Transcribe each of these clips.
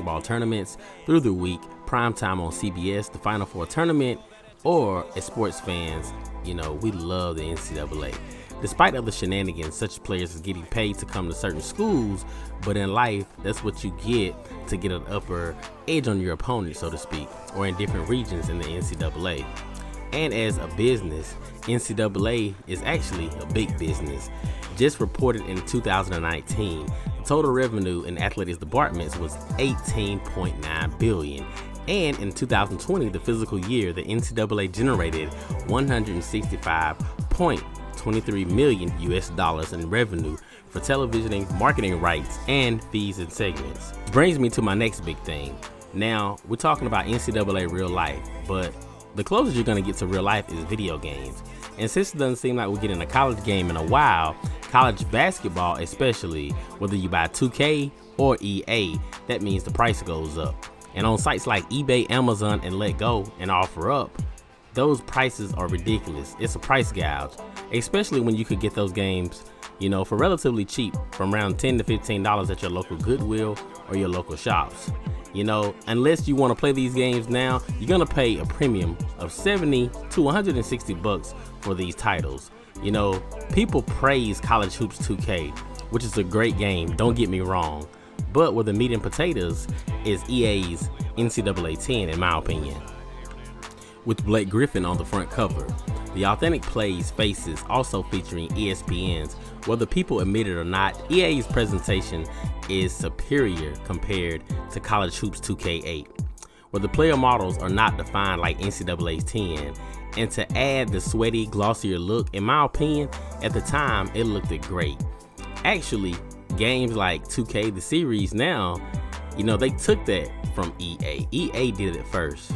basketball tournaments through the week, primetime on CBS, the Final Four tournament, or as sports fans, we love the NCAA. Despite other shenanigans, such as players is getting paid to come to certain schools, but in life, that's what you get to get an upper edge on your opponent, so to speak, or in different regions in the NCAA. And as a business, NCAA is actually a big business. Just reported in 2019, the total revenue in athletics departments was $18.9 billion. And in 2020, the physical year, the NCAA generated $165.23 million in revenue for television and marketing rights and fees and segments. Brings me to my next big thing. Now, we're talking about NCAA real life, but the closest you're going to get to real life is video games. And since it doesn't seem like we're getting a college game in a while, college basketball especially, whether you buy 2K or EA, that means the price goes up. And on sites like eBay, Amazon, and LetGo and OfferUp, those prices are ridiculous. It's a price gouge, especially when you could get those games, for relatively cheap, from around $10 to $15 at your local Goodwill or your local shops. Unless you want to play these games now, you're gonna pay a premium of $70 to $160 for these titles. People praise College Hoops 2K, which is a great game, don't get me wrong, but where the meat and potatoes is EA's NCAA 10, in my opinion. With Blake Griffin on the front cover, the authentic plays faces also featuring ESPN's. Whether people admit it or not, EA's presentation is superior compared to College Hoops 2K8, where the player models are not defined like NCAA's 10. And to add the sweaty, glossier look, in my opinion, at the time, it looked great. Actually, games like 2K, the series now, they took that from EA. EA did it first.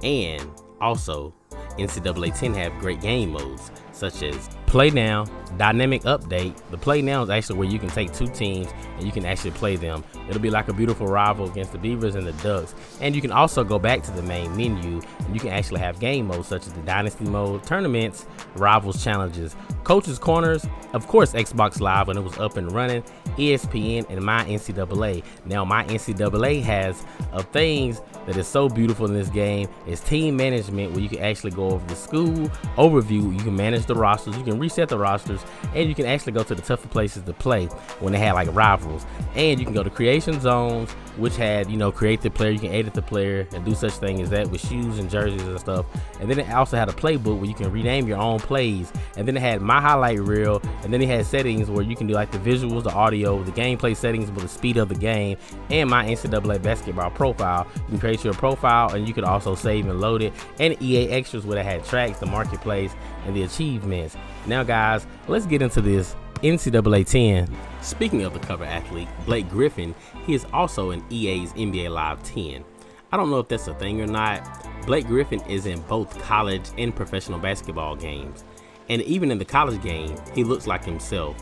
And also, NCAA 10 have great game modes, such as Play Now, Dynamic Update. The Play Now is actually where you can take two teams and you can actually play them. It'll be like a beautiful rival against the Beavers and the Ducks. And you can also go back to the main menu and you can actually have game modes such as the Dynasty mode, tournaments, rivals challenges, coaches corners, of course Xbox Live when it was up and running, ESPN, and My NCAA. Now My NCAA has things that is so beautiful in this game is team management, where you can actually go over the school overview, you can manage the rosters, you can reset the rosters, and you can actually go to the tougher places to play when they had like rivals. And you can go to creation zones, which had, create the player, you can edit the player and do such thing as that with shoes and jerseys and stuff. And then it also had a playbook where you can rename your own plays. And then it had my highlight reel, and then it had settings where you can do like the visuals, the audio, the gameplay settings with the speed of the game, and My NCAA basketball profile. You can create your profile and you could also save and load it, and EA extras where they had tracks, the marketplace, and the achievements. Now guys, let's get into this NCAA 10. Speaking of the cover athlete, Blake Griffin, he is also in EA's NBA Live 10. I don't know if that's a thing or not. Blake Griffin is in both college and professional basketball games. And even in the college game, he looks like himself.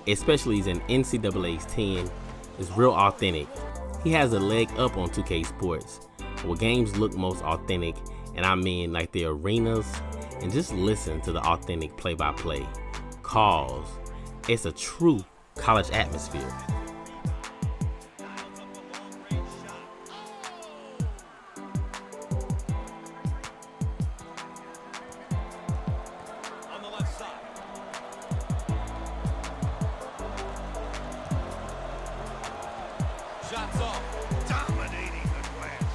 Especially he's in NCAA's 10. It's real authentic. He has a leg up on 2K Sports, where games look most authentic, and I mean like the arenas, and just listen to the authentic play-by-play calls. It's a true college atmosphere. On the left side. Shots off. Dominating the glass.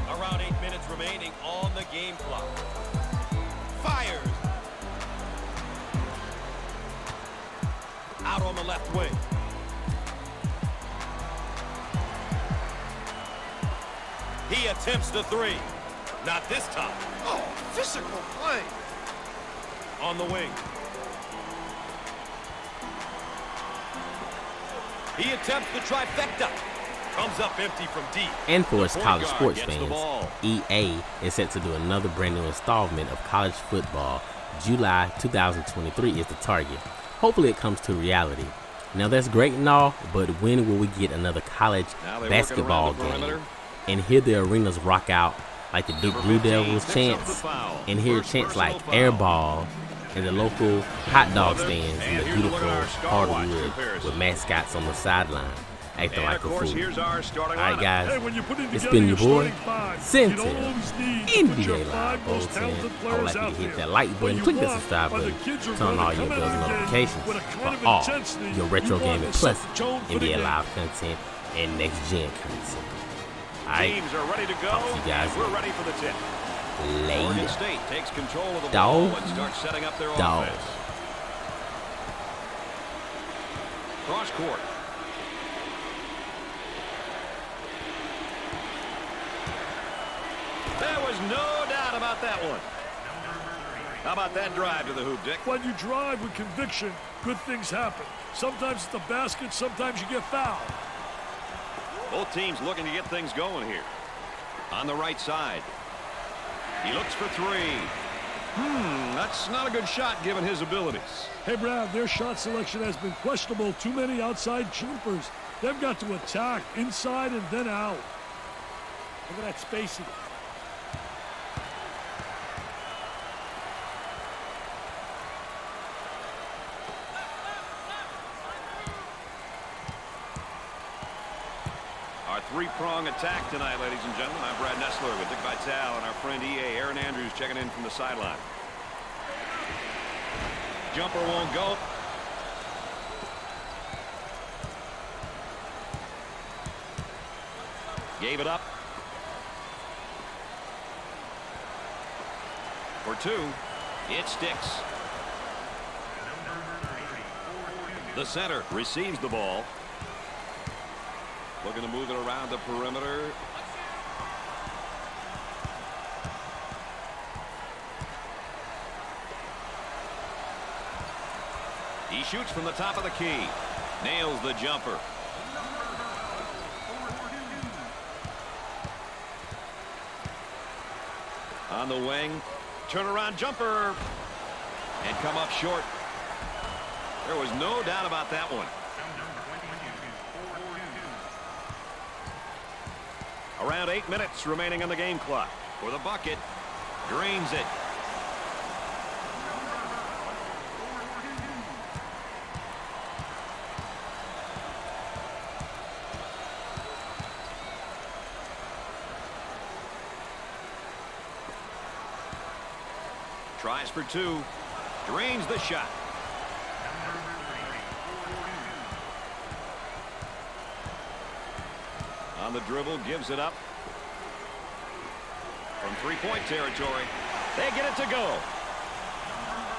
Around 8 minutes remaining on the game clock. Fires. Out on the left wing. He attempts the three. Not this time. Oh, physical play. On the wing. He attempts the trifecta. Comes up empty from deep. And for us college sports fans, EA is set to do another brand new installment of college football. July 2023 is the target. Hopefully it comes to reality. Now that's great and all, but when will we get another college basketball game and hear the arenas rock out like the Duke Blue Devils chants, and hear chants like airball in the local hot dog stands in the beautiful hardwood with mascots on the sideline? acting And like of a course, fool. here's our starting All right, lineup. guys, Hey, when you're putting it's together been your boy, starting five, Centil, you don't always need to put your NBA Live five most 010. talented I would players like you to out hit there. that like What button, you click the want subscribe are the button, kids who are turn on gonna all your come into bells and the game notifications with a for kind of all intensity. your You retro want gaming to plus set the tone for the NBA game. Live content and next gen content. All right, Teams are ready to go. talk to you guys We're ready for the tip. Oregon later. State takes control of the Dog. ball and starts setting up their Dog. offense. Cross court. There was no doubt about that one. How about that drive to the hoop, Dick? When you drive with conviction, good things happen. Sometimes it's the basket, sometimes you get fouled. Both teams looking to get things going here. On the right side. He looks for three. That's not a good shot given his abilities. Hey, Brad, their shot selection has been questionable. Too many outside jumpers. They've got to attack inside and then out. Look at that spacing. Our three-prong attack tonight, ladies and gentlemen. I'm Brad Nessler with Dick Vitale and our friend EA Aaron Andrews checking in from the sideline. Jumper won't go. Gave it up. For two. It sticks. The center receives the ball. Looking to move it around the perimeter. He shoots from the top of the key. Nails the jumper. On the wing. Turnaround jumper. And come up short. There was no doubt about that one. Around 8 minutes remaining on the game clock. For the bucket. Drains it. Tries for two. Drains the shot. On the dribble, gives it up. From three-point territory. They get it to go.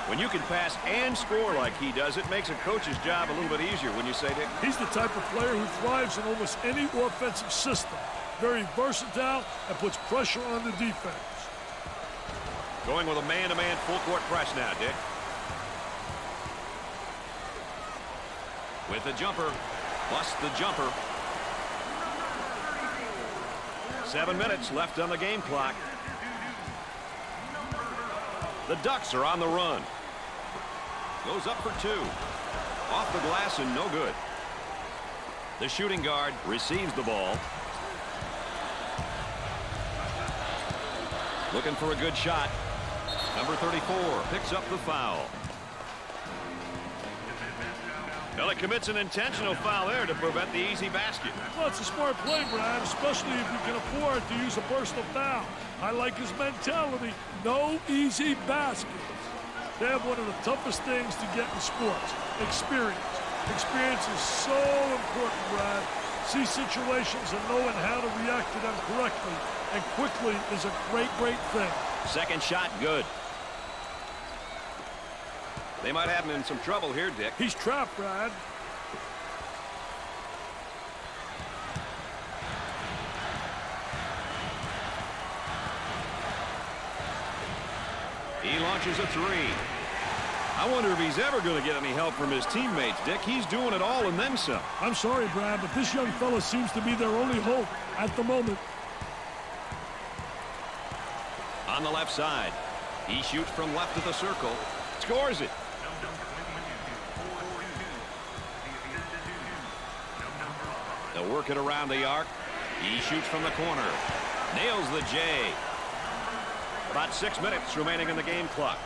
When you can pass and score like he does, it makes a coach's job a little bit easier, wouldn't you say, Dick? He's the type of player who thrives in almost any offensive system. Very versatile and puts pressure on the defense. Going with a man-to-man full-court press now, Dick. With the jumper, plus the jumper. 7 minutes left on the game clock. The Ducks are on the run. Goes up for two. Off the glass and no good. The shooting guard receives the ball. Looking for a good shot. Number 34 picks up the foul. Well, it commits an intentional foul there to prevent the easy basket. Well, it's a smart play, Brad, especially if you can afford to use a personal foul. I like his mentality. No easy baskets. They have one of the toughest things to get in sports. Experience. Experience is so important, Brad. See situations and knowing how to react to them correctly and quickly is a great, great thing. Second shot, good. They might have him in some trouble here, Dick. He's trapped, Brad. He launches a three. I wonder if he's ever going to get any help from his teammates, Dick. He's doing it all and then some. I'm sorry, Brad, but this young fella seems to be their only hope at the moment. On the left side. He shoots from left of the circle. Scores it. They'll work it around the arc. He shoots from the corner. Nails the J. About 6 minutes remaining in the game clock.